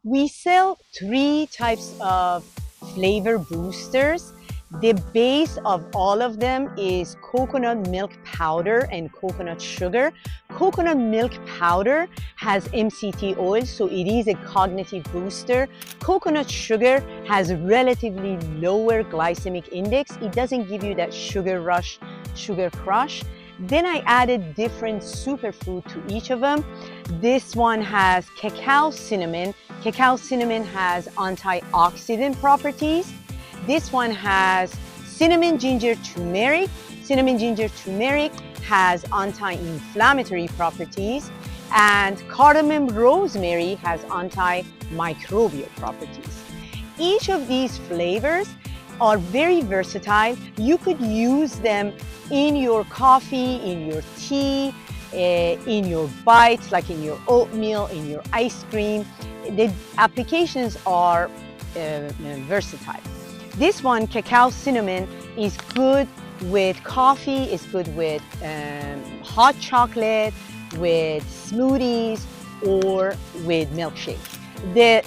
We sell 3 types of flavor boosters. The base of all of them is coconut milk powder and coconut sugar. Coconut milk powder has MCT oil, so it is a cognitive booster. Coconut sugar has relatively lower glycemic index. It doesn't give you that sugar rush, sugar crush. Then I added different superfood to each of them. This one has cacao cinnamon. Cacao cinnamon has antioxidant properties. This one has cinnamon ginger turmeric. Cinnamon ginger turmeric has anti-inflammatory properties. And cardamom rosemary has antimicrobial properties. Each of these flavors are very versatile. You could use them in your coffee, in your tea, in your bites, like in your oatmeal, in your ice cream. The applications are versatile. This one, cacao cinnamon, is good with coffee, is good with hot chocolate, with smoothies, or with milkshakes. The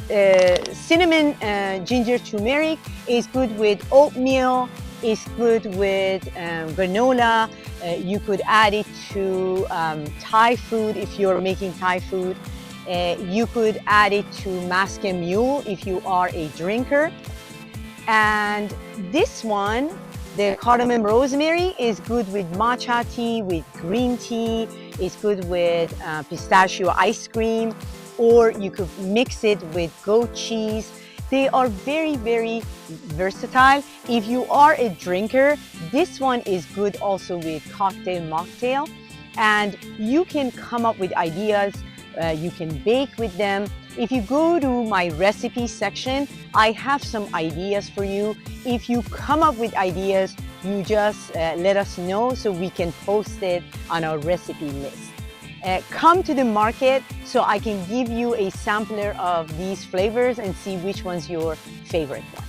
cinnamon ginger turmeric is good with oatmeal, is good with granola. You could add it to Thai food if you're making Thai food. You could add it to masca mule if you are a drinker. And this one, the cardamom rosemary, is good with matcha tea, with green tea. It's good with pistachio ice cream, or you could mix it with goat cheese. They are very, very versatile. If you are a drinker, this one is good also with cocktail, mocktail. And you can come up with ideas. You can bake with them. If you go to my recipe section, I have some ideas for you. If you come up with ideas, you just let us know so we can post it on our recipe list. Come to the market so I can give you a sampler of these flavors and see which one's your favorite one.